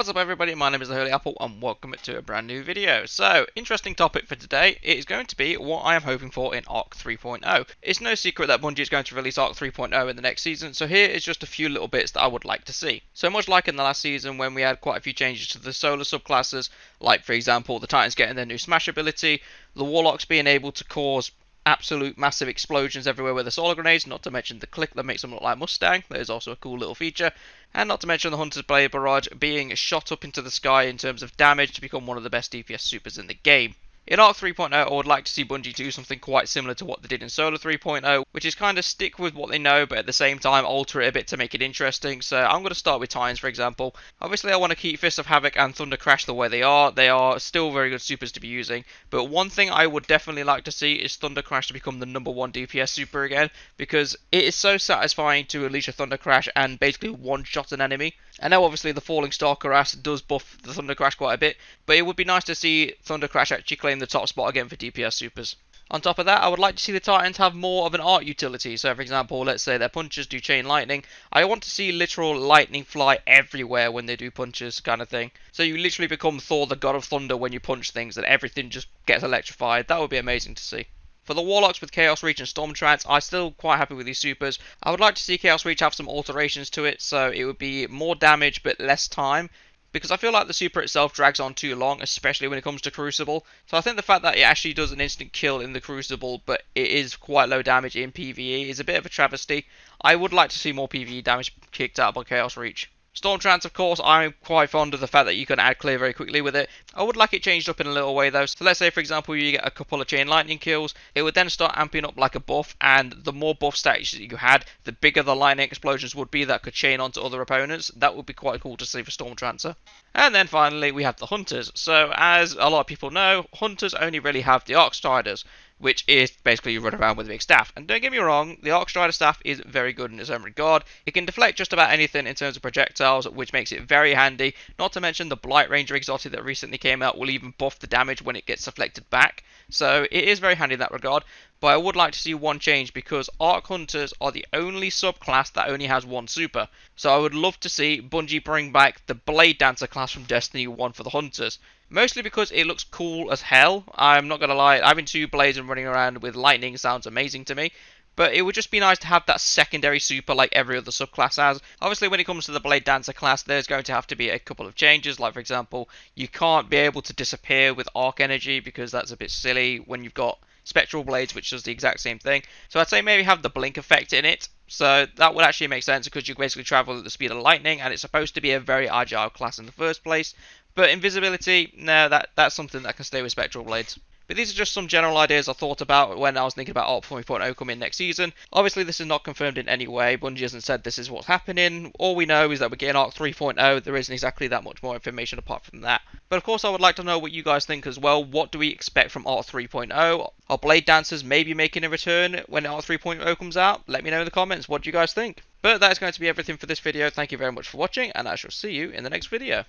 What's up everybody, my name is the Holy Apple and welcome to a brand new video. So, interesting topic for today, it is going to be what I am hoping for in Arc 3.0. It's no secret that Bungie is going to release Arc 3.0 in the next season, so here is just a few little bits that I would like to see. So much like in the last season when we had quite a few changes to the solar subclasses, like for example the Titans getting their new smash ability, the Warlocks being able to cause absolute massive explosions everywhere with the solar grenades, not to mention the click that makes them look like Mustang, that is also a cool little feature, and not to mention the Hunter's Blade Barrage being shot up into the sky in terms of damage to become one of the best DPS supers in the game. In Arc 3.0, I would like to see Bungie do something quite similar to what they did in Solar 3.0, which is kind of stick with what they know, but at the same time alter it a bit to make it interesting. So I'm going to start with Titans, for example. Obviously, I want to keep Fist of Havoc and Thunder Crash the way they are. They are still very good supers to be using, but one thing I would definitely like to see is Thunder Crash to become the #1 DPS super again, because it is so satisfying to unleash a Thunder Crash and basically one-shot an enemy. I know obviously the Falling Star Cuirass does buff the Thunder Crash quite a bit, but it would be nice to see Thunder Crash actually claim the top spot again for DPS supers. On top of that, I would like to see the Titans have more of an art utility. So for example, let's say their punches do chain lightning. I want to see literal lightning fly everywhere when they do punches kind of thing. So you literally become Thor the God of Thunder when you punch things and everything just gets electrified. That would be amazing to see. For the Warlocks with Chaos Reach and Storm Trance, I'm still quite happy with these supers. I would like to see Chaos Reach have some alterations to it, so it would be more damage but less time, because I feel like the super itself drags on too long, especially when it comes to Crucible. So I think the fact that it actually does an instant kill in the Crucible, but it is quite low damage in PvE, is a bit of a travesty. I would like to see more PvE damage kicked out by Chaos Reach. Storm Trance, of course, I'm quite fond of the fact that you can add clear very quickly with it. I would like it changed up in a little way though. So let's say for example you get a couple of chain lightning kills, it would then start amping up like a buff, and the more buff stats that you had, the bigger the lightning explosions would be that could chain onto other opponents. That would be quite cool to see for Storm Trancer. And then finally we have the Hunters. So as a lot of people know, Hunters only really have the Arc Striders, which is basically you run around with a big staff. And don't get me wrong, the Arc Strider staff is very good in its own regard. It can deflect just about anything in terms of projectiles, which makes it very handy. Not to mention the Blight Ranger exotic that recently came out will even buff the damage when it gets deflected back. So it is very handy in that regard. But I would like to see one change, because Arc Hunters are the only subclass that only has one super. So I would love to see Bungie bring back the Blade Dancer class from Destiny 1 for the Hunters. Mostly because it looks cool as hell. I'm not going to lie, having two blades and running around with lightning sounds amazing to me. But it would just be nice to have that secondary super like every other subclass has. Obviously when it comes to the Blade Dancer class, there's going to have to be a couple of changes. Like for example, you can't be able to disappear with Arc Energy, because that's a bit silly when you've got Spectral Blades, which does the exact same thing. So I'd say maybe have the blink effect in it. So that would actually make sense, because you basically travel at the speed of lightning, and it's supposed to be a very agile class in the first place. But invisibility, no, that's something that can stay with Spectral Blades. But these are just some general ideas I thought about when I was thinking about Arc 4.0 coming next season. Obviously this is not confirmed in any way, Bungie hasn't said this is what's happening. All we know is that we're getting Arc 3.0, there isn't exactly that much more information apart from that. But of course I would like to know what you guys think as well. What do we expect from Arc 3.0? Are Blade Dancers maybe making a return when Arc 3.0 comes out? Let me know in the comments, what do you guys think? But that is going to be everything for this video. Thank you very much for watching, and I shall see you in the next video.